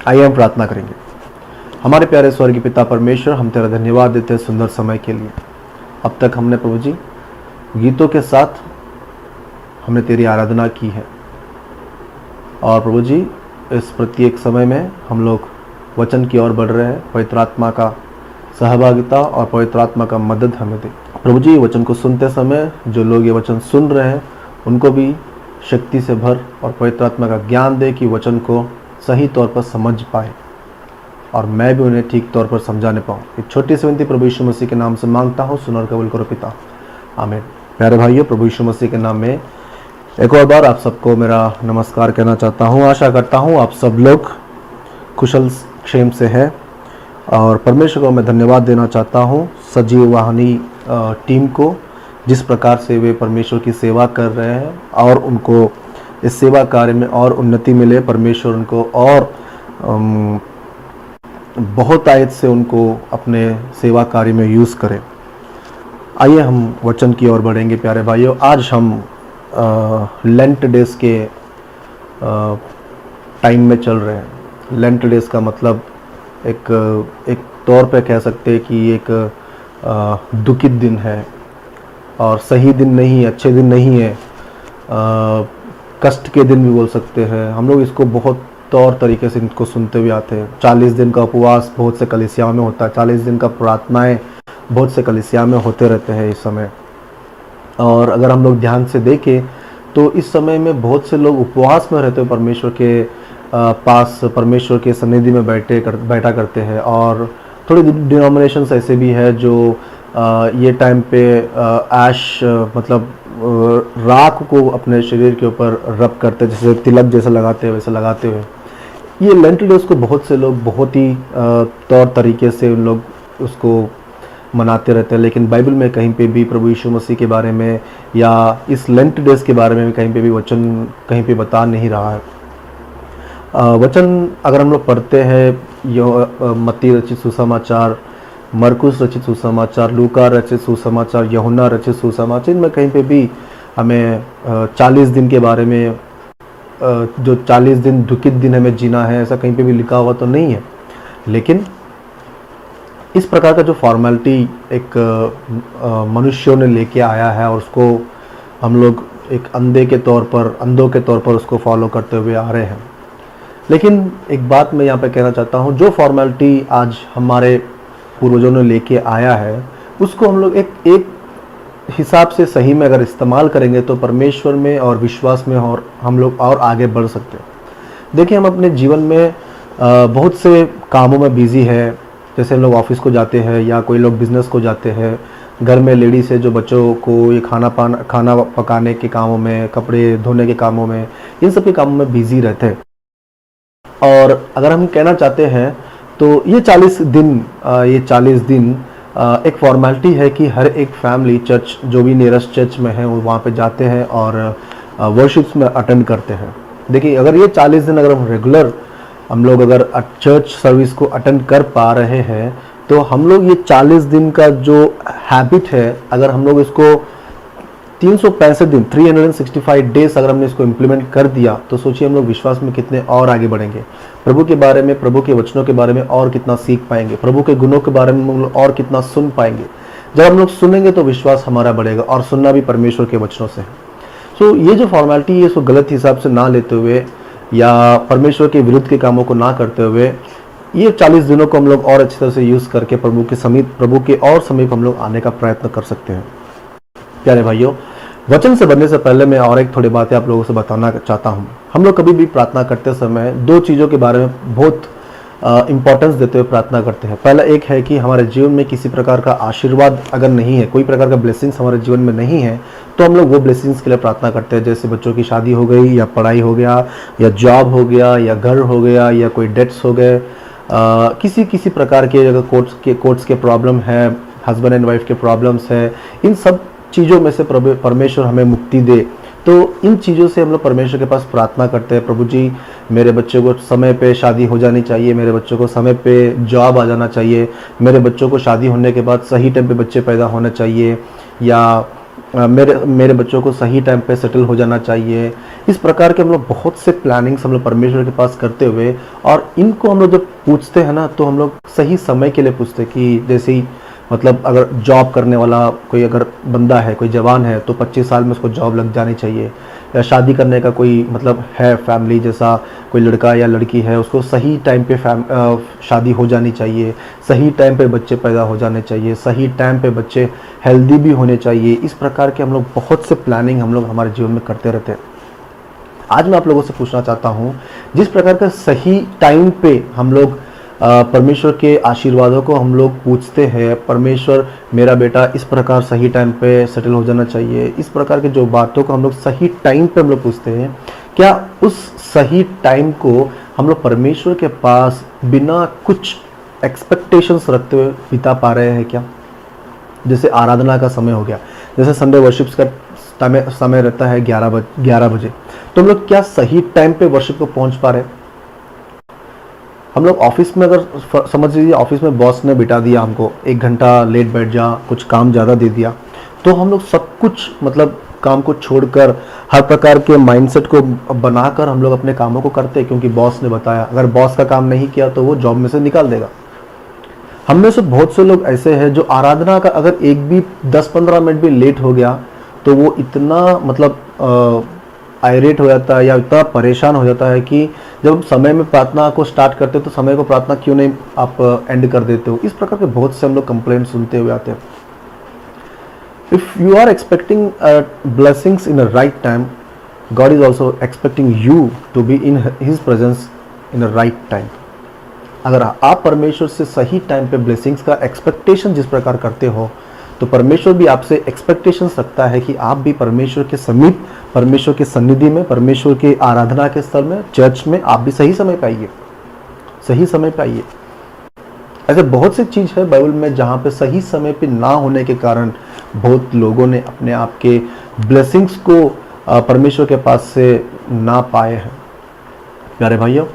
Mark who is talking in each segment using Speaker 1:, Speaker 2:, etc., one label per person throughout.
Speaker 1: आइए हम प्रार्थना करेंगे। हमारे प्यारे स्वर्गीय पिता परमेश्वर, हम तेरा धन्यवाद देते हैं सुंदर समय के लिए। अब तक हमने प्रभु जी गीतों के साथ हमने तेरी आराधना की है, और प्रभु जी इस प्रत्येक समय में हम लोग वचन की ओर बढ़ रहे हैं। पवित्र आत्मा का सहभागिता और पवित्र आत्मा का मदद हमें दे प्रभु जी। वचन को सुनते समय जो लोग ये वचन सुन रहे हैं उनको भी शक्ति से भर और पवित्र आत्मा का ज्ञान दे कि वचन को सही तौर पर समझ पाए, और मैं भी उन्हें ठीक तौर पर समझाने पाऊँ। एक छोटी सी विनती प्रभु यीशु मसीह के नाम से मांगता हूँ, सुन और कबूल करो पिता, आमीन। प्यारे भाइयों, प्रभु यीशु मसीह के नाम में एक और बार आप सबको मेरा नमस्कार कहना चाहता हूँ। आशा करता हूँ आप सब लोग कुशल क्षेम से हैं, और परमेश्वर को मैं धन्यवाद देना चाहता हूँ सजीव वाहिनी टीम को, जिस प्रकार से वे परमेश्वर की सेवा कर रहे हैं और उनको इस सेवा कार्य में और उन्नति मिले। परमेश्वर उनको और बहुत आयत से उनको अपने सेवा कार्य में यूज़ करें। आइए हम वचन की ओर बढ़ेंगे। प्यारे भाइयों, आज हम लेंट डेज के टाइम में चल रहे हैं। लेंट डेज का मतलब एक तौर पे कह सकते हैं कि एक दुखित दिन है, और सही दिन नहीं, अच्छे दिन नहीं है, कष्ट के दिन भी बोल सकते हैं। हम लोग इसको बहुत तौर तरीके से इनको सुनते हुए आते हैं। 40 दिन का उपवास बहुत से कलीसियाओं में होता है, 40 दिन का प्रार्थनाएं बहुत से कलीसिया में होते रहते हैं इस समय। और अगर हम लोग ध्यान से देखें तो इस समय में बहुत से लोग उपवास में रहते हैं, परमेश्वर के पास, परमेश्वर के सन्निधि में बैठा करते हैं। और थोड़ी डिनोमिनेशंस ऐसे भी है जो ये टाइम पे ऐश मतलब राख को अपने शरीर के ऊपर रब करते हैं, जैसे तिलक जैसा लगाते हैं वैसे लगाते हुए। ये लेंट डेज को बहुत से लोग बहुत ही तौर तरीके से उन लोग उसको मनाते रहते हैं, लेकिन बाइबल में कहीं पे भी प्रभु यीशु मसीह के बारे में या इस लेंट डेज के बारे में कहीं पे भी वचन कहीं पे बता नहीं रहा है। वचन अगर हम लोग पढ़ते हैं, मत्ती रचित सुसमाचार, मरकुस रचित सुसमाचार, लूका रचित सुसमाचार, यूहन्ना रचित सुसमाचार, इनमें कहीं पे भी हमें 40 दिन के बारे में, जो 40 दिन दुखित दिन हमें जीना है, ऐसा कहीं पे भी लिखा हुआ तो नहीं है। लेकिन इस प्रकार का जो फॉर्मेलिटी एक मनुष्यों ने लेके आया है, और उसको हम लोग एक अंधों के तौर पर उसको फॉलो करते हुए आ रहे हैं। लेकिन एक बात मैं यहाँ पे कहना चाहता हूँ, जो फॉर्मेलिटी आज हमारे पूर्वजों ने लेके आया है उसको हम लोग एक हिसाब से सही में अगर इस्तेमाल करेंगे तो परमेश्वर में और विश्वास में और हम लोग और आगे बढ़ सकते हैं। देखिए, हम अपने जीवन में बहुत से कामों में बिजी है। जैसे हम लोग ऑफिस को जाते हैं, या कोई लोग बिजनेस को जाते हैं, घर में लेडीज़ है जो बच्चों को ये खाना पकाने के कामों में, कपड़े धोने के कामों में, इन सब के कामों में बिजी रहते हैं। और अगर हम कहना चाहते हैं तो ये 40 दिन एक फॉर्मेलिटी है कि हर एक फैमिली चर्च, जो भी नियरेस्ट चर्च में है, वो वहाँ पे जाते हैं और वर्शिप्स में अटेंड करते हैं। देखिए, अगर ये 40 दिन अगर हम रेगुलर हम लोग अगर चर्च सर्विस को अटेंड कर पा रहे हैं, तो हम लोग ये 40 दिन का जो हैबिट है, अगर हम लोग इसको 365 दिन 365 डेज अगर हमने इसको इम्प्लीमेंट कर दिया, तो सोचिए हम लोग विश्वास में कितने और आगे बढ़ेंगे, प्रभु के बारे में, प्रभु के वचनों के बारे में और कितना सीख पाएंगे, प्रभु के गुणों के बारे में हम लोग और कितना सुन पाएंगे। जब हम लोग सुनेंगे तो विश्वास हमारा बढ़ेगा, और सुनना भी परमेश्वर के वचनों से है। सो ये जो फॉर्मेलिटी है इसको गलत हिसाब से ना लेते हुए या परमेश्वर के विरुद्ध के कामों को ना करते हुए, ये 40 दिनों को हम लोग और अच्छी तरह से यूज़ करके प्रभु के और समीप हम लोग आने का प्रयत्न कर सकते हैं। प्यारे भाइयों, वचन से बढ़ने से पहले मैं और एक थोड़ी बातें आप लोगों से बताना चाहता हूँ। हम लोग कभी भी प्रार्थना करते समय 2 चीज़ों के बारे में बहुत इंपॉर्टेंस देते हुए प्रार्थना करते हैं। पहला एक है कि हमारे जीवन में किसी प्रकार का आशीर्वाद अगर नहीं है, कोई प्रकार का ब्लेसिंग्स हमारे जीवन में नहीं है, तो हम लोग वो ब्लेसिंग्स के लिए प्रार्थना करते हैं। जैसे बच्चों की शादी हो गई, या पढ़ाई हो गया, या जॉब हो गया, या घर हो गया, या कोई डेट्स हो गए, किसी प्रकार के अगर कोर्ट्स के प्रॉब्लम है, हस्बैंड एंड वाइफ के प्रॉब्लम्स है, इन सब चीज़ों में से परमेश्वर हमें मुक्ति दे। तो इन चीज़ों से हम लोग परमेश्वर के पास प्रार्थना करते हैं, प्रभु जी मेरे बच्चों को समय पे शादी हो जानी चाहिए, मेरे बच्चों को समय पे जॉब आ जाना चाहिए, मेरे बच्चों को शादी होने के बाद सही टाइम पे बच्चे पैदा होने चाहिए, या मेरे मेरे बच्चों को सही टाइम पे सेटल हो जाना चाहिए। इस प्रकार के हम लोग बहुत से प्लानिंग्स हम लोग परमेश्वर के पास करते हुए, और इनको हम लोग जब पूछते हैं ना, तो हम लोग सही समय के लिए पूछते हैं कि जैसे ही मतलब अगर जॉब करने वाला कोई अगर बंदा है, कोई जवान है, तो 25 साल में उसको जॉब लग जानी चाहिए। या शादी करने का कोई मतलब है फैमिली, जैसा कोई लड़का या लड़की है, उसको सही टाइम पे शादी हो जानी चाहिए, सही टाइम पे बच्चे पैदा हो जाने चाहिए, सही टाइम पे बच्चे हेल्दी भी होने चाहिए। इस प्रकार के हम लोग बहुत से प्लानिंग हम लोग हमारे जीवन में करते रहते हैं। आज मैं आप लोगों से पूछना चाहता हूँ, जिस प्रकार का सही टाइम पे हम लोग परमेश्वर के आशीर्वादों को हम लोग पूछते हैं, परमेश्वर मेरा बेटा इस प्रकार सही टाइम पे सेटल हो जाना चाहिए, इस प्रकार के जो बातों को हम लोग सही टाइम पे हम लोग पूछते हैं, क्या उस सही टाइम को हम लोग परमेश्वर के पास बिना कुछ एक्सपेक्टेशंस रखते हुए बिता पा रहे हैं क्या? जैसे आराधना का समय हो गया, जैसे संडे वर्शिप्स का समय रहता है 11 बजे, तो हम लोग क्या सही टाइम पे वर्शिप को पहुंच पा रहे हैं? हम लोग ऑफिस में अगर समझ लीजिए ऑफिस में बॉस ने बिठा दिया हमको, 1 घंटा लेट बैठ जा, कुछ काम ज़्यादा दे दिया, तो हम लोग सब कुछ मतलब काम को छोड़कर हर प्रकार के माइंडसेट को बनाकर हम लोग अपने कामों को करते हैं, क्योंकि बॉस ने बताया। अगर बॉस का काम नहीं किया तो वो जॉब में से निकाल देगा। हम में से बहुत से लोग ऐसे हैं जो आराधना का अगर एक भी 10-15 मिनट भी लेट हो गया तो वो इतना मतलब आयरेट हो जाता है या इतना परेशान हो जाता है कि जब समय में प्रार्थना को स्टार्ट करते हो तो समय को प्रार्थना क्यों नहीं आप एंड कर देते हो। इस प्रकार के बहुत से हम लोग कंप्लेंट सुनते हुए आते हैं। If you are expecting blessings in a right time, God is also expecting you to be in his presence in a right time. अगर आप परमेश्वर से सही टाइम पे ब्लेसिंग्स का एक्सपेक्टेशन जिस प्रकार करते हो, तो परमेश्वर भी आपसे एक्सपेक्टेशंस रखता है कि आप भी परमेश्वर के समीप, परमेश्वर के सन्निधि में, परमेश्वर के आराधना के स्थल में, चर्च में आप भी सही समय पे आइए, सही समय पे आइए। ऐसे बहुत सी चीज़ है बाइबल में जहाँ पे सही समय पे ना होने के कारण बहुत लोगों ने अपने आप के ब्लेसिंग्स को परमेश्वर के पास से ना पाए हैं। प्यारे भाइयों,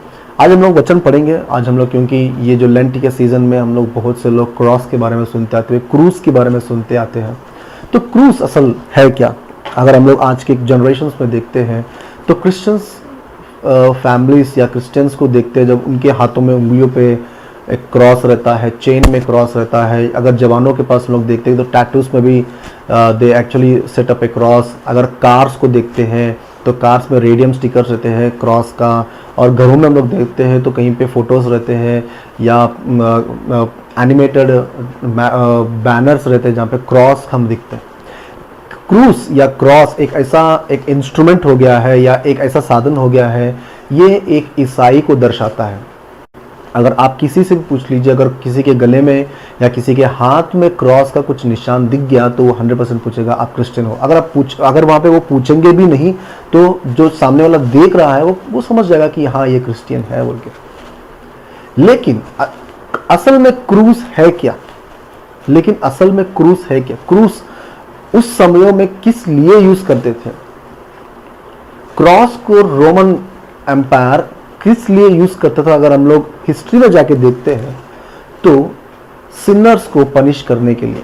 Speaker 1: आज हम लोग वचन पढ़ेंगे। आज हम लोग, क्योंकि ये जो लेंट के सीजन में हम लोग बहुत से लोग क्रॉस के बारे में सुनते आते हैं, क्रूस के बारे में सुनते आते हैं, तो क्रूस असल है क्या? अगर हम लोग आज के जनरेशन्स में देखते हैं तो क्रिश्चियंस फैमिलीज या क्रिश्चियंस को देखते हैं, जब उनके हाथों में उंगलियों पे एक क्रॉस रहता है, चेन में क्रॉस रहता है। अगर जवानों के पास हम लोग देखते हैं तो टैटूज में भी they actually set up A cross. अगर कार्स को देखते हैं तो कार्स में रेडियम स्टिकर्स रहते हैं क्रॉस का, और घरों में हम लोग देखते हैं तो कहीं पे फोटोज़ रहते हैं या एनिमेटेड बैनर्स रहते हैं जहाँ पे क्रॉस हम दिखते हैं। क्रूस या क्रॉस एक इंस्ट्रूमेंट हो गया है या एक ऐसा साधन हो गया है, ये एक ईसाई को दर्शाता है। अगर आप किसी से भी पूछ लीजिए, अगर किसी के गले में या किसी के हाथ में क्रॉस का कुछ निशान दिख गया तो वो 100% पूछेगा आप क्रिश्चियन हो। अगर वहाँ पे वो पूछेंगे भी नहीं तो जो सामने वाला देख रहा है वो समझ जाएगा कि हाँ ये क्रिश्चियन है बोल के। लेकिन असल में क्रूस है क्या? क्रूस उस समयों में किस लिए यूज करते थे? क्रॉस को रोमन एम्पायर किस लिए यूज करता था? अगर हम लोग हिस्ट्री में जाके देखते हैं तो सिनर्स को पनिश करने के लिए,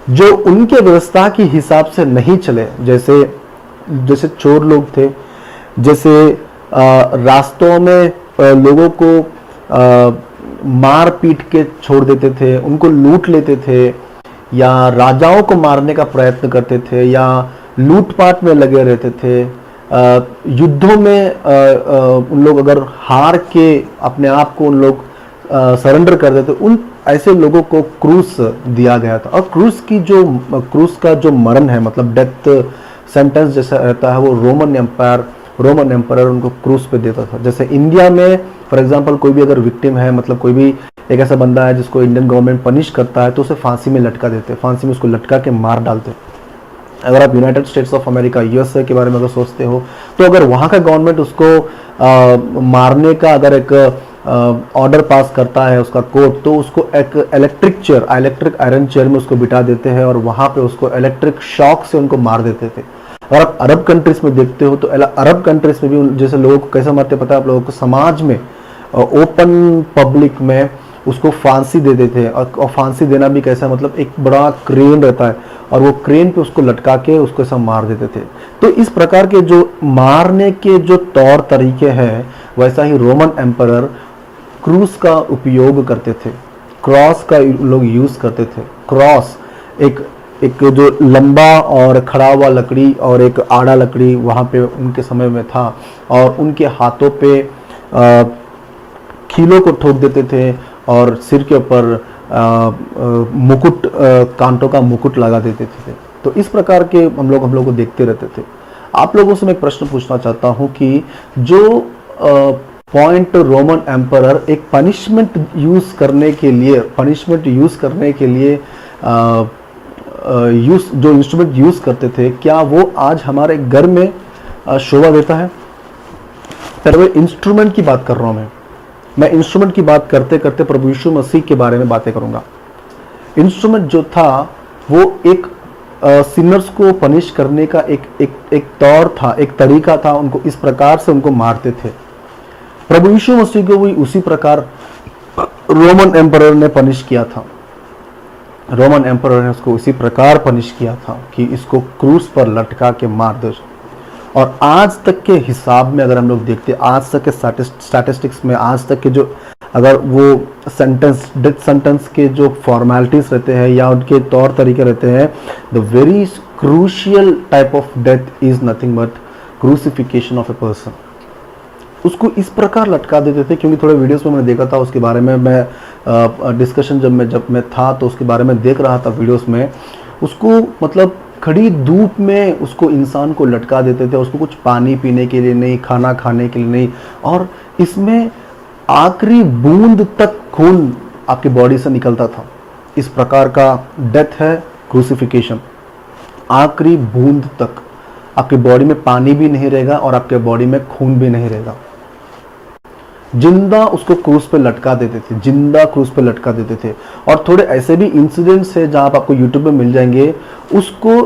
Speaker 1: जो उनके व्यवस्था के हिसाब से नहीं चले, जैसे चोर लोग थे, जैसे रास्तों में लोगों को मार पीट के छोड़ देते थे, उनको लूट लेते थे, या राजाओं को मारने का प्रयत्न करते थे, या लूटपाट में लगे रहते थे। युद्धों में उन लोग अगर हार के अपने आप को उन लोग सरेंडर कर देते, उन ऐसे लोगों को क्रूस दिया गया था। और क्रूस का जो मरण है, मतलब डेथ सेंटेंस जैसा रहता है, वो रोमन एम्पायर उनको क्रूस पे देता था। जैसे इंडिया में फॉर एग्जांपल कोई भी अगर विक्टिम है, मतलब कोई भी एक ऐसा बंदा है जिसको इंडियन गवर्नमेंट पनिश करता है, तो उसे फांसी में लटका देते, फांसी में उसको लटका के मार डालते। अगर आप United states of America USA के बारे में अगर सोचते हो, तो अगर वहाँ का गवर्नमेंट उसको मारने का अगर एक ऑर्डर पास करता है उसका कोर्ट, तो उसको एक इलेक्ट्रिक आयरन चेयर में उसको बिठा देते हैं और वहाँ पे उसको इलेक्ट्रिक शॉक से उनको मार देते थे। और आप अरब कंट्रीज में देखते हो तो अरब कंट्रीज में भी जैसे लोगों को कैसे मारते पता है आप लोगों को? समाज में ओपन पब्लिक में उसको फांसी दे देते हैं। और फांसी देना भी कैसा, मतलब एक बड़ा क्रेन रहता है और वो क्रेन पे उसको लटका के उसको ऐसा मार देते थे। तो इस प्रकार के जो मारने के जो तौर तरीके हैं, वैसा ही रोमन एम्परर क्रूस का उपयोग करते थे, क्रॉस का लोग यूज करते थे। क्रॉस एक एक जो लंबा और खड़ा हुआ लकड़ी और एक आड़ा लकड़ी वहाँ पे उनके समय में था, और उनके हाथों पे खीलों को ठोक देते थे और सिर के ऊपर मुकुट, कांटों का मुकुट लगा देते थे। तो इस प्रकार के हम लोग को देखते रहते थे। आप लोगों से मैं एक प्रश्न पूछना चाहता हूं कि जो पॉइंट रोमन एम्परर एक पनिशमेंट यूज करने के लिए जो इंस्ट्रूमेंट यूज करते थे, क्या वो आज हमारे घर में शोभा देता है? पहले इंस्ट्रूमेंट की बात कर रहा हूं मैं इंस्ट्रूमेंट की बात करते करते प्रभु यीशु मसीह के बारे में बातें करूंगा। इंस्ट्रूमेंट जो था वो एक सिनर्स को पनिश करने का एक तौर था, एक तरीका था। उनको इस प्रकार से उनको मारते थे। प्रभु यीशु मसीह को भी उसी प्रकार रोमन एम्परर ने पनिश किया था। रोमन एम्परर ने उसको उसी प्रकार पनिश किया था कि इसको क्रूस पर लटका के मार दो। और आज तक के हिसाब में अगर हम लोग देखते, आज तक के स्टैटिस्टिक्स में, आज तक के जो अगर वो डेथ सेंटेंस के जो फॉर्मेलिटीज रहते हैं या उनके तौर तरीके रहते हैं, the very crucial type of death is nothing but crucifixion of a person. उसको इस प्रकार लटका देते थे, क्योंकि थोड़े वीडियोस में मैंने देखा था उसके बारे में। मैं डिस्कशन जब मैं था तो उसके बारे में देख रहा था वीडियोस में। उसको मतलब खड़ी धूप में उसको इंसान को लटका देते थे। उसको कुछ पानी पीने के लिए नहीं, खाना खाने के लिए नहीं, और इसमें आखिरी बूंद तक खून आपकी बॉडी से निकलता था। इस प्रकार का डेथ है क्रूसिफिकेशन। आखिरी बूंद तक आपकी बॉडी में पानी भी नहीं रहेगा और आपके बॉडी में खून भी नहीं रहेगा। जिंदा उसको क्रूस पे लटका देते थे, जिंदा क्रूस पे लटका देते थे। और थोड़े ऐसे भी इंसिडेंट्स है जहां आप आपको यूट्यूब में मिल जाएंगे। उसको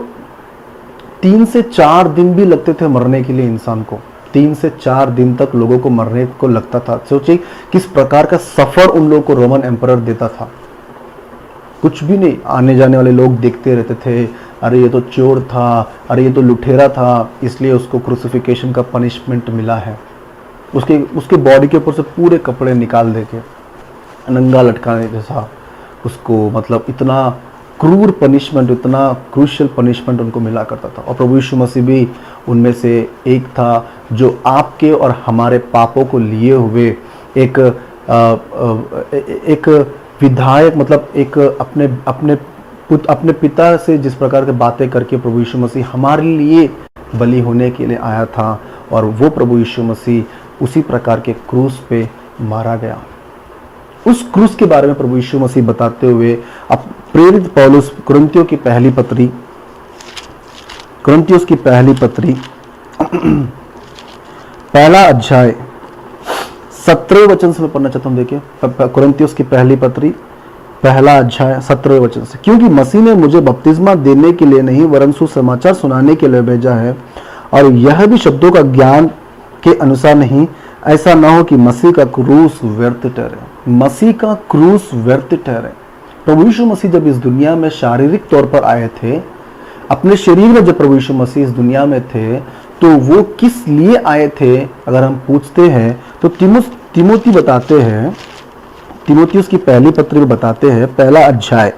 Speaker 1: 3 से 4 दिन भी लगते थे मरने के लिए। इंसान को 3 से 4 दिन तक लोगों को मरने को लगता था। सोचिए किस प्रकार का सफर उन लोगों को रोमन एम्परर देता था। कुछ भी नहीं, आने जाने वाले लोग देखते रहते थे, अरे ये तो चोर था, अरे ये तो लुटेरा था, इसलिए उसको क्रूसिफिकेशन का पनिशमेंट मिला है। उसके बॉडी के ऊपर से पूरे कपड़े निकाल देके नंगा लटकाने जैसा उसको, मतलब इतना क्रूर पनिशमेंट, इतना क्रूशियल पनिशमेंट उनको मिला करता था। और प्रभु यीशु मसीह भी उनमें से एक था, जो आपके और हमारे पापों को लिए हुए एक विधायक, मतलब एक अपने पिता से जिस प्रकार की बातें करके प्रभु यीशु मसीह हमारे लिए बलि होने के लिए आया था। और वो प्रभु यीशु मसीह उसी प्रकार के क्रूस पे मारा गया। उस क्रूस के बारे में प्रभु यीशु मसीह बताते हुए अब प्रेरित पौलुस कुरिन्थियों की पहली पत्री पहला अध्याय 17वें वचन से मैं पढ़ना चाहता हूं। देखिए कुरिन्थियों की पहली पत्री पहला अध्याय 17वें वचन से, क्योंकि मसीह ने मुझे बपतिस्मा देने के लिए नहीं वरन सुसमाचार सुनाने के लिए भेजा है, और यह भी शब्दों का ज्ञान के अनुसार नहीं, ऐसा ना हो कि मसीह का क्रूस व्यर्थ ठहरे। मसीह का क्रूस व्यर्थ ठहरे। प्रभु यीशु मसीह जब इस दुनिया में शारीरिक तौर पर आए थे, अपने शरीर में जब प्रभु यीशु मसीह इस दुनिया में थे, तो वो किस लिए आए थे अगर हम पूछते हैं तो तिमोथी बताते हैं, तिमोथियुस की पहली पत्री में बताते हैं, पहला अध्याय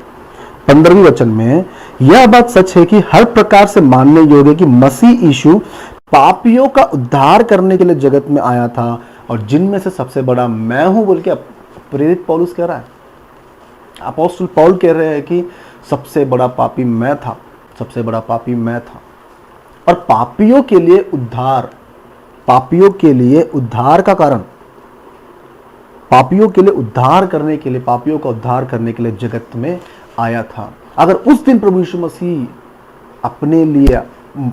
Speaker 1: 15वें वचन में, यह बात सच है कि हर प्रकार से मानने योग्य कि मसीह यीशु पापियों का उद्धार करने के लिए जगत में आया था, और जिनमें से सबसे बड़ा मैं हूं बोल के प्रेरित पौलुस कह रहा है। अपोस्टल पौल कह रहे हैं कि सबसे बड़ा पापी मैं था, सबसे बड़ा पापी मैं था। और पापियों के लिए उद्धार, पापियों के लिए उद्धार का कारण, पापियों के लिए उद्धार करने के लिए, पापियों का उद्धार करने के लिए जगत में आया था। अगर उस दिन प्रभु यीशु मसीह अपने लिए,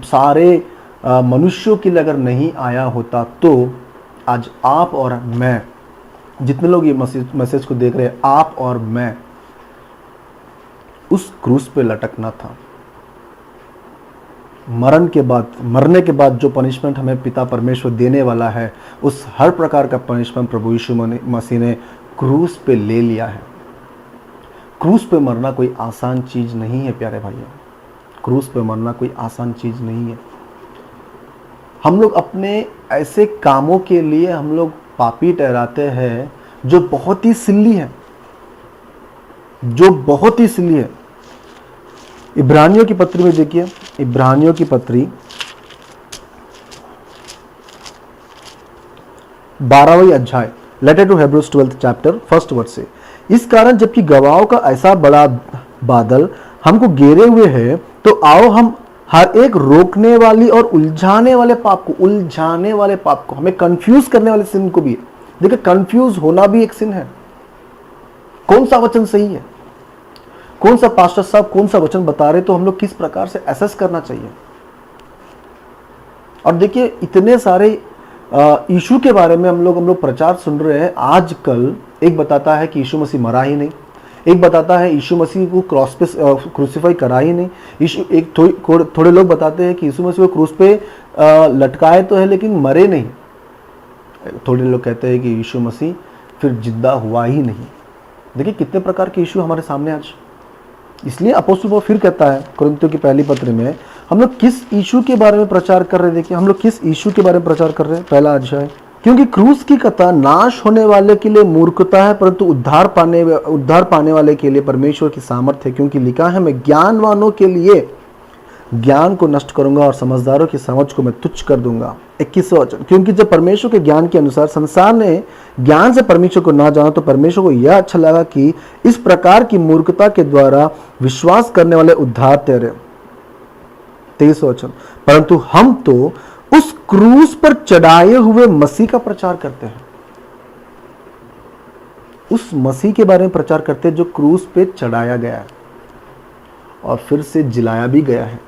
Speaker 1: सारे मनुष्यों के लिए अगर नहीं आया होता, तो आज आप और मैं, जितने लोग ये मैसेज को देख रहे हैं, आप और मैं उस क्रूस पे लटकना था। मरने के बाद जो पनिशमेंट हमें पिता परमेश्वर देने वाला है, उस हर प्रकार का पनिशमेंट प्रभु यीशु मसीह ने क्रूस पे ले लिया है। क्रूस पे मरना कोई आसान चीज नहीं है प्यारे भाइयों, क्रूस पे मरना कोई आसान चीज नहीं है। हम लोग अपने ऐसे कामों के लिए हम लोग पापी ठहराते हैं जो बहुत ही सिल्ली है, जो बहुत ही सिल्ली है। इब्रानियों की पत्री में देखिए, इब्रानियों की पत्री 12वां अध्याय, letter to Hebrews 12th chapter 1st word से, इस कारण जबकि गवाहों का ऐसा बड़ा बादल हमको घेरे हुए है, तो आओ हम हर एक रोकने वाली और उलझाने वाले पाप को, हमें कंफ्यूज करने वाले सिन को भी, देखिए कंफ्यूज होना भी एक सिन है। कौन सा वचन सही है, कौन सा पास्टर साहब कौन सा वचन बता रहे, तो हम लोग किस प्रकार से एसेस करना चाहिए। और देखिए इतने सारे यीशु के बारे में हम लोग प्रचार सुन रहे हैं आजकल। एक बताता है कि यीशु मसीह मरा ही नहीं, एक बताता है यीशु मसीह को क्रॉस पे क्रूसीफाई करा ही नहीं। यीशु एक थोड़े लोग बताते हैं कि यीशु मसीह को क्रूस पे लटकाए तो है लेकिन मरे नहीं। थोड़े लोग कहते हैं कि यीशु मसीह फिर जिंदा हुआ ही नहीं। देखिए कितने प्रकार के यीशु हमारे सामने आज। इसलिए अपोस्तल पौलुस फिर कहता है कुरिन्थियों की पहली पत्र में, हम लोग किस यीशु के बारे में प्रचार कर रहे हैं। देखिए हम लोग किस यीशु के बारे में प्रचार कर रहे हैं, पहला अध्याय, क्योंकि क्रूस की कथा नाश होने वाले के लिए मूर्खता है, परंतु उद्धार पाने वाले के लिए परमेश्वर की सामर्थ्य है। क्योंकि लिखा है, मैं ज्ञानवानों के लिए ज्ञान को नष्ट करूंगा और समझदारों की समझ को मैं तुच्छ कर दूंगा। 21वां वचन, क्योंकि जब परमेश्वर के ज्ञान के अनुसार संसार ने ज्ञान से परमेश्वर को ना जाना, तो परमेश्वर को यह अच्छा लगा कि इस प्रकार की मूर्खता के द्वारा विश्वास करने वाले उद्धार ठहरे। 23वां वचन, परंतु हम तो उस क्रूस पर चढ़ाए हुए मसीह का प्रचार करते हैं। उस मसीह के बारे में प्रचार करते हैं जो क्रूस पे चढ़ाया गया है और फिर से जिलाया भी गया है।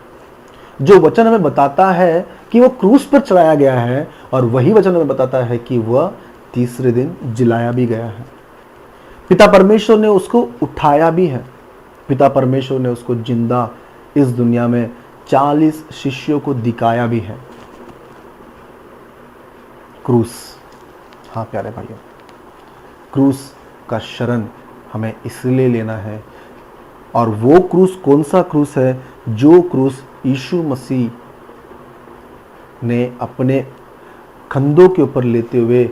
Speaker 1: जो वचन हमें बताता है कि वो क्रूस पर चढ़ाया गया है, और वही वचन हमें बताता है कि वह तीसरे दिन जिलाया भी गया है। पिता परमेश्वर ने उसको उठाया भी है। पिता परमेश्वर ने उसको जिंदा इस दुनिया में 40 शिष्यों को दिखाया भी है। क्रूस, हाँ प्यारे भाइयों, क्रूस का शरण हमें इसलिए लेना है। और वो क्रूस कौन सा क्रूस है? जो क्रूस यीशु मसीह ने अपने कंधों के ऊपर लेते हुए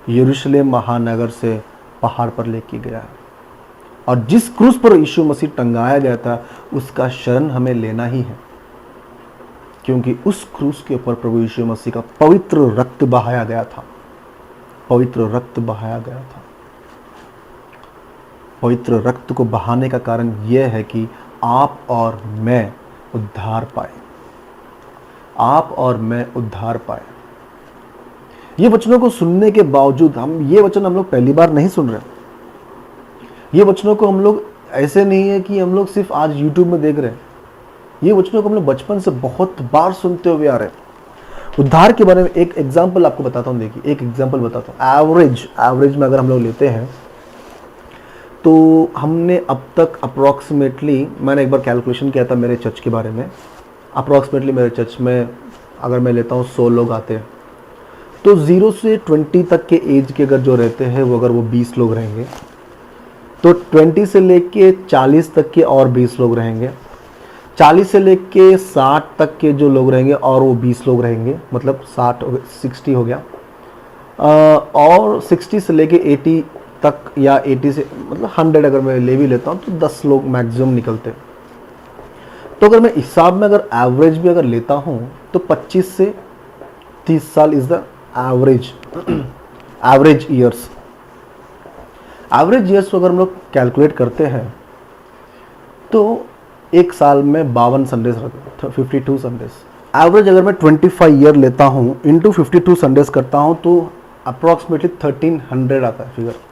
Speaker 1: यरूशलेम महानगर से पहाड़ पर लेके गया। और जिस क्रूस पर यीशु मसीह टंगाया गया था, उसका शरण हमें लेना ही है, क्योंकि उस क्रूस के ऊपर प्रभु यीशु मसीह का पवित्र रक्त बहाया गया था। पवित्र रक्त बहाया गया था। पवित्र रक्त को बहाने का कारण यह है कि आप और मैं उद्धार पाए। आप और मैं उद्धार पाए। ये वचनों को सुनने के बावजूद ये वचन हम लोग पहली बार नहीं सुन रहे। ये वचनों को हम लोग ऐसे नहीं है कि हम लोग सिर्फ आज यूट्यूब में देख रहे हैं। ये वचनों को हम लोग बचपन से बहुत बार सुनते हुए आ रहे हैं। उद्धार के बारे में एक एग्जाम्पल आपको बताता हूँ। देखिए एक एग्जाम्पल बताता हूँ। एवरेज में अगर हम लोग लेते हैं तो हमने अब तक अप्रॉक्सीमेटली, मैंने एक बार कैलकुलेशन किया था मेरे चर्च के बारे में, अप्रॉक्सीमेटली मेरे चर्च में अगर मैं लेता हूँ 100 लोग आते हैं, तो 0 से 20 तक के एज के अगर जो रहते हैं वो अगर वो 20 लोग रहेंगे, तो 20 से लेके 40 तक के और 20 लोग रहेंगे, 40 से लेके 60 तक के जो लोग रहेंगे और वो 20 लोग रहेंगे, मतलब 60 हो गया। और 60 से लेके 80 तक या 80 से मतलब 100 अगर मैं ले भी लेता हूँ तो 10 लोग मैक्सिमम निकलते हैं। तो अगर मैं हिसाब में अगर एवरेज भी अगर लेता हूँ तो 25 से 30 साल is the average years. Average years को अगर हम लोग कैलकुलेट करते हैं तो एक साल में 52 संडेज रहते, 52 संडेज। एवरेज अगर मैं 25 ईयर लेता हूँ इंटू 52 संडेज करता हूँ तो अप्रॉक्सीमेटली 1300 आता है फिगर।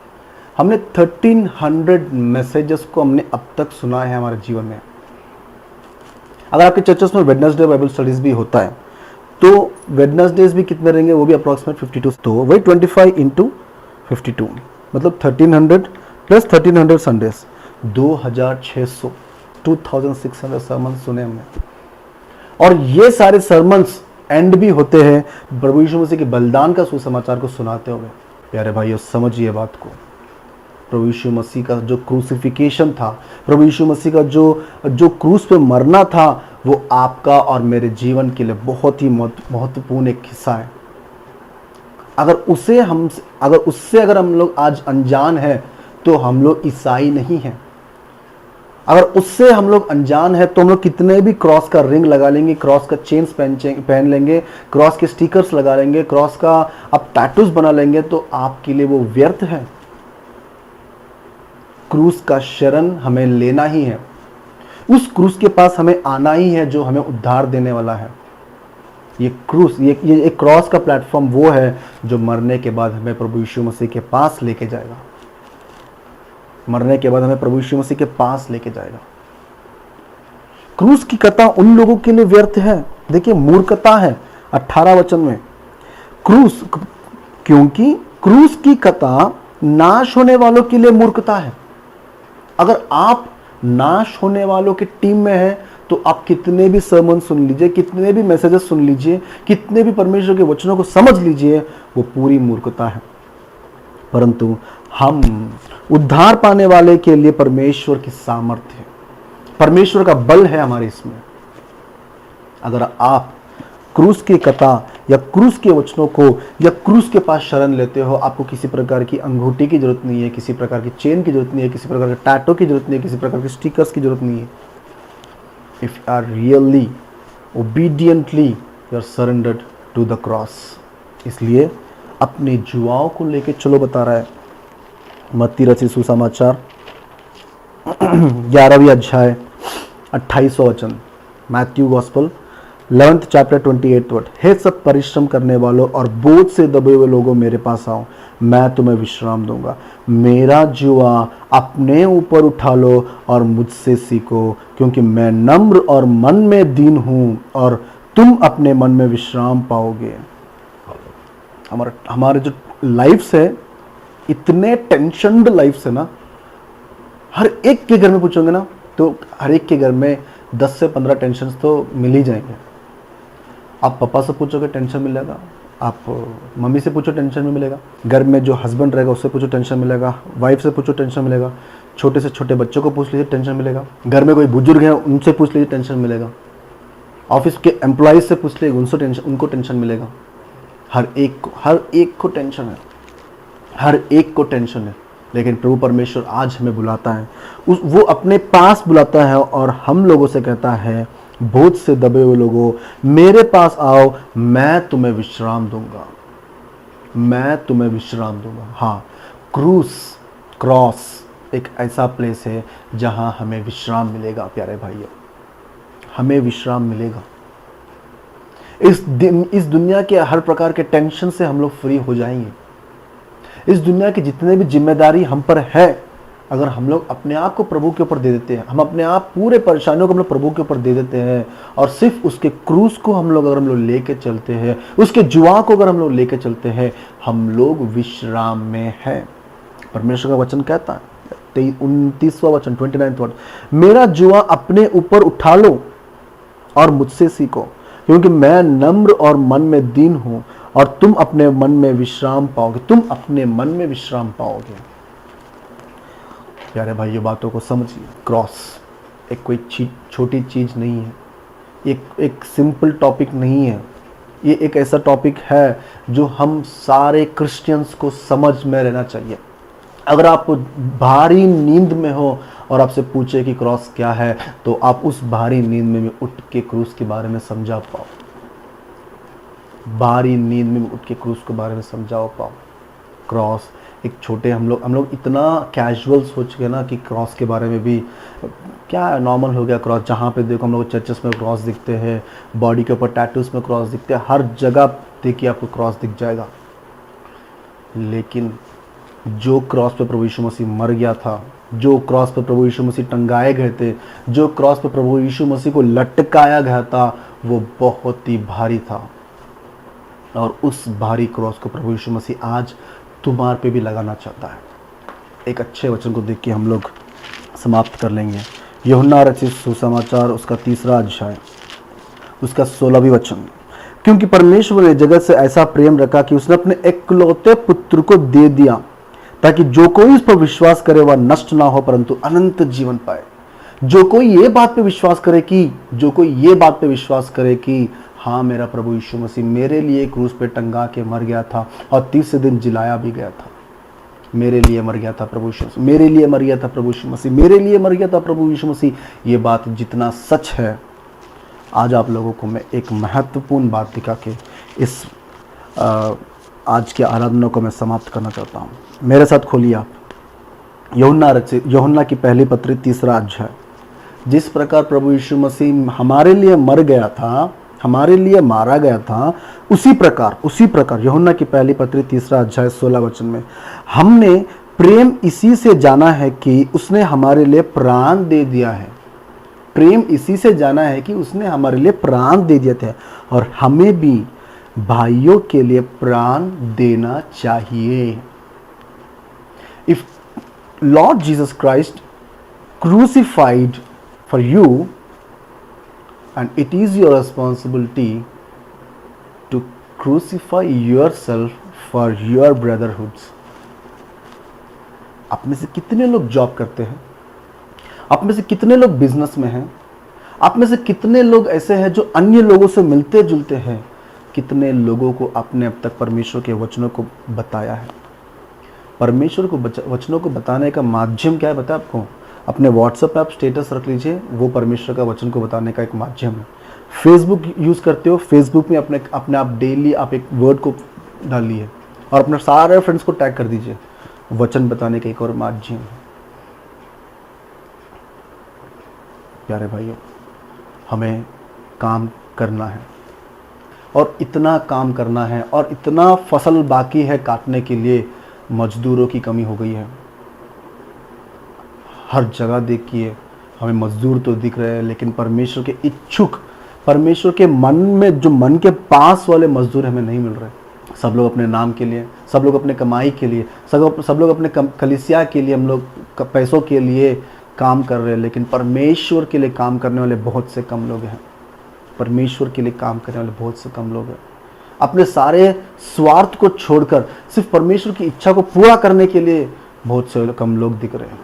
Speaker 1: हमने 1300 मैसेजेस को हमने अब तक सुना है हमारे जीवन में। अगर आपके चर्चेस में वेडनेसडे बाइबल स्टडीज भी होता है तो वेडनेसडेज भी कितने रहेंगे, वो भी अप्रॉक्सीमेट 52। तो वही 25 इंटू 52 मतलब 1300 प्लस 1300 संडेज, 2600 सरमन सुने हमने। और ये सारे सरमन्स एंड भी होते हैं प्रभु यीशु मसीह के बलिदान का सुसमाचार को सुनाते हुए। प्यारे भाइयों समझिए बात को, प्रभु यीशु मसीह का जो क्रूसिफिकेशन था, प्रभु यीशु मसीह का जो क्रूस पे मरना था, वो आपका और मेरे जीवन के लिए बहुत ही महत्वपूर्ण एक हिस्सा है। अगर उससे हम लोग आज अनजान हैं तो हम लोग ईसाई नहीं हैं। अगर उससे हम लोग अनजान है तो हम लोग कितने भी क्रॉस का रिंग लगा लेंगे, क्रॉस का चेन्स पहन लेंगे, क्रॉस के स्टिकर्स लगा लेंगे, क्रॉस का आप टैटूज बना लेंगे, तो आपके लिए वो व्यर्थ है। क्रूस का शरण हमें लेना ही है, उस क्रूस के पास हमें आना ही है जो हमें उद्धार देने वाला है। ये क्रूस, ये एक क्रॉस का प्लेटफॉर्म वो है जो मरने के बाद हमें प्रभु यीशु मसीह के पास लेके जाएगा। मरने के बाद हमें प्रभु यीशु मसीह के पास लेके जाएगा। क्रूस की कथा उन लोगों के लिए व्यर्थ है, देखिए मूर्खता है 18 वचन में। क्रूस, क्योंकि क्रूस की कथा नाश होने वालों के लिए मूर्खता है। अगर आप नाश होने वालों की टीम में हैं तो आप कितने भी सर्मन सुन लीजिए, कितने भी मैसेजेस सुन लीजिए, कितने भी परमेश्वर के वचनों को समझ लीजिए, वो पूरी मूर्खता है। परंतु हम उद्धार पाने वाले के लिए परमेश्वर की सामर्थ्य है, परमेश्वर का बल है हमारे इसमें। अगर आप क्रूस की कथा या क्रूस के वचनों को या क्रूस के पास शरण लेते हो, आपको किसी प्रकार की अंगूठी की जरूरत नहीं है, किसी प्रकार की चेन की जरूरत नहीं है, किसी प्रकार के टैटू की जरूरत नहीं है, किसी प्रकार के स्टिकर्स की जरूरत नहीं है। If you are really obediently you are surrendered to the cross. इसलिए अपने जुआओं को लेके चलो, बता रहा है मत्ती रचित सुसमाचार 11वीं अध्याय 28वां वचन, Matthew gospel 11th chapter 28th word. हे सब परिश्रम करने वालों और बोझ से दबे हुए लोगों, मेरे पास आओ, मैं तुम्हें विश्राम दूंगा। मेरा जुआ अपने ऊपर उठा लो और मुझसे सीखो, क्योंकि मैं नम्र और मन में दीन हूं, और तुम अपने मन में विश्राम पाओगे। हमारे जो लाइफ्स है, इतने टेंशनड लाइफ्स है ना, हर एक के घर में पूछोगे ना तो हर एक के घर में 10 से 15 टेंशन तो मिल ही जाएंगे। आप पापा से पूछोगे टेंशन मिलेगा, आप मम्मी से पूछो टेंशन में मिलेगा, घर में जो हस्बैंड रहेगा उससे पूछो टेंशन मिलेगा, वाइफ से पूछो टेंशन मिलेगा, छोटे से छोटे बच्चों को पूछ लीजिए टेंशन मिलेगा, घर में कोई बुजुर्ग है उनसे पूछ लीजिए टेंशन मिलेगा, ऑफिस के एम्प्लॉयज से पूछ लीजिए उनको टेंशन मिलेगा। हर एक को टेंशन है, हर एक को टेंशन है। लेकिन प्रभु परमेश्वर आज हमें बुलाता है, वो अपने पास बुलाता है और हम लोगों से कहता है, बोझ से दबे हुए लोगों, मेरे पास आओ, मैं तुम्हें विश्राम दूंगा, मैं तुम्हें विश्राम दूंगा। हाँ, क्रॉस एक ऐसा प्लेस है जहां हमें विश्राम मिलेगा। प्यारे भाइयों, हमें विश्राम मिलेगा। इस दुनिया के हर प्रकार के टेंशन से हम लोग फ्री हो जाएंगे। इस दुनिया की जितने भी जिम्मेदारी हम पर है, अगर हम लोग अपने आप को प्रभु के ऊपर दे देते हैं, हम अपने आप पूरे परेशानियों को हम लोग प्रभु के ऊपर दे देते हैं और सिर्फ उसके क्रूस को हम लोग लेके चलते हैं, उसके जुआ को अगर हम लोग लेके चलते हैं, हम लोग विश्राम में हैं। परमेश्वर का वचन कहता है 29वां वचन 29th वर्ड, मेरा जुआ अपने ऊपर उठा लो और मुझसे सीखो, क्योंकि मैं नम्र और मन में दीन हूं, और तुम अपने मन में विश्राम पाओगे। तुम अपने मन में विश्राम पाओगे। प्यारे भाइयों, बातों को समझिए। क्रॉस एक कोई छोटी चीज नहीं है, एक सिंपल टॉपिक नहीं है। ये एक ऐसा टॉपिक है जो हम सारे क्रिश्चियंस को समझ में रहना चाहिए। अगर आप भारी नींद में हो और आपसे पूछे कि क्रॉस क्या है, तो आप उस भारी नींद में भी उठ के क्रूस के बारे में समझा पाओ। भारी नींद में उठ के क्रूस के बारे में समझाओ पाओ। क्रॉस एक छोटे, हम लोग इतना कैजुअल सोच के ना कि क्रॉस के बारे में भी क्या नॉर्मल हो गया क्रॉस। जहाँ पे देखो हम लोग चर्चेस में क्रॉस दिखते हैं, बॉडी के ऊपर टैटूज में क्रॉस दिखते हैं, हर जगह देखिए आपको क्रॉस दिख जाएगा। लेकिन जो क्रॉस पे प्रभु यीशु मसीह मर गया था, जो क्रॉस पे प्रभु यीशु मसीह टंगाए गए थे, जो क्रॉस पे प्रभु यीशु मसीह को लटकाया गया था, वो बहुत ही भारी था। और उस भारी क्रॉस को प्रभु यीशु मसीह आज तुम्हारे पे भी लगाना चाहता है। एक अच्छे वचन को देख के हम लोग समाप्त कर लेंगे। यूहन्ना रचित सुसमाचार उसका 3रा अध्याय उसका 16वीं वचन, क्योंकि परमेश्वर ने जगत से ऐसा प्रेम रखा कि उसने अपने एकलौते पुत्र को दे दिया, ताकि जो कोई इस पर विश्वास करे वह नष्ट ना हो परंतु अनंत जीवन पाए। जो कोई ये बात पे विश्वास करे कि हाँ, मेरा प्रभु यीशु मसीह मेरे लिए क्रूस पे टंगा के मर गया था और तीसरे दिन जिलाया भी गया था, मेरे लिए मर गया था प्रभु यीशु मसीह, मेरे लिए मर गया था प्रभु यीशु मसीह, मेरे लिए मर गया था प्रभु यीशु मसीह, ये बात जितना सच है, आज आप लोगों को मैं एक महत्वपूर्ण बात दिखा के इस आज के आराधना को मैं समाप्त करना चाहता हूँ। मेरे साथ खोलिए आप यूहन्ना की पहली पत्री 3 अध्याय। जिस प्रकार प्रभु यीशु मसीह हमारे लिए मर गया था, हमारे लिए मारा गया था, उसी प्रकार यूहन्ना की पहली पत्री 3 अध्याय 16 वचन में हमने प्रेम इसी से जाना है कि उसने हमारे लिए प्राण दे दिया है। प्रेम इसी से जाना है कि उसने हमारे लिए प्राण दे दिए थे और हमें भी भाइयों के लिए प्राण देना चाहिए। If Lord Jesus Christ crucified for you, and it is your responsibility to crucify yourself for your brotherhoods. आप में से कितने लोग जॉब करते हैं? आप में से कितने लोग बिजनेस में हैं? आप में से कितने लोग ऐसे हैं जो अन्य लोगों से मिलते जुलते हैं? कितने लोगों को आपने अब तक परमेश्वर के वचनों को बताया है? परमेश्वर को वचनों को बताने का माध्यम क्या है बताया आपको? अपने व्हाट्सएप पे आप स्टेटस रख लीजिए, वो परमेश्वर का वचन को बताने का एक माध्यम है। फेसबुक यूज़ करते हो, फेसबुक में अपने आप डेली आप एक वर्ड को डालिए और अपने सारे फ्रेंड्स को टैग कर दीजिए, वचन बताने का एक और माध्यम है। प्यारे भाइयों, हमें काम करना है और इतना काम करना है और इतना फसल बाकी है काटने के लिए, मजदूरों की कमी हो गई है। हर जगह देखिए हमें मजदूर तो दिख रहे हैं, लेकिन परमेश्वर के इच्छुक, परमेश्वर के मन में जो मन के पास वाले मजदूर हमें नहीं मिल रहे। सब लोग अपने नाम के लिए, सब लोग अपने कमाई के लिए, सब लोग अपने कलीसिया के लिए, हम लोग पैसों के लिए काम कर रहे हैं, लेकिन परमेश्वर के लिए काम करने वाले बहुत से कम लोग हैं। परमेश्वर के लिए काम करने वाले बहुत से कम लोग हैं। अपने सारे स्वार्थ को छोड़कर सिर्फ परमेश्वर की इच्छा को पूरा करने के लिए बहुत से कम लोग दिख रहे हैं।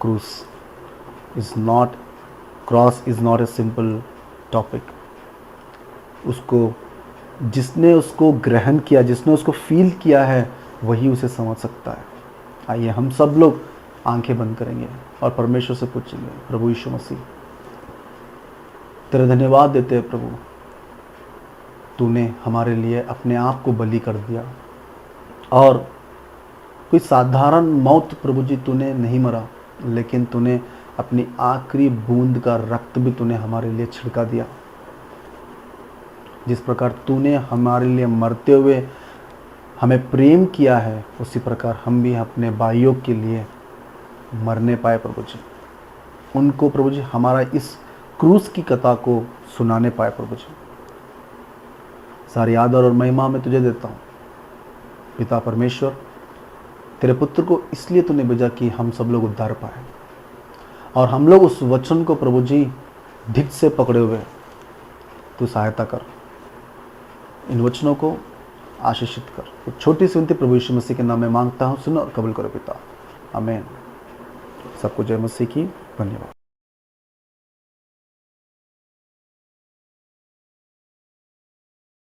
Speaker 1: Cross is not a simple topic. जिसने उसको ग्रहण किया, जिसने उसको फील किया है, वही उसे समझ सकता है। आइए हम सब लोग आंखें बंद करेंगे और परमेश्वर से पूछेंगे, प्रभु यीशु मसीह, तेरे धन्यवाद देते हैं प्रभु, तूने हमारे लिए अपने आप को बलि कर दिया और कोई साधारण मौत प्रभु जी तूने नहीं मरा, लेकिन तूने अपनी आखिरी बूंद का रक्त भी तूने हमारे लिए छिड़का दिया। जिस प्रकार तूने हमारे लिए मरते हुए हमें प्रेम किया है, उसी प्रकार हम भी अपने भाइयों के लिए मरने पाए प्रभु जी। उनको प्रभु जी हमारा इस क्रूस की कथा को सुनाने पाए प्रभु जी। सारी आदर और महिमा मैं तुझे देता हूँ पिता परमेश्वर। तेरे पुत्र को इसलिए तूने भेजा कि हम सब लोग उद्धार पाए, और हम लोग उस वचन को प्रभु जी ढिक से पकड़े हुए, तू सहायता कर, इन वचनों को आशीषित कर। एक छोटी सी विनती प्रभु यीशु मसीह के नाम में मांगता हूँ, सुनो और कबूल करो पिता, आमीन। सबको जय मसीह की। धन्यवाद।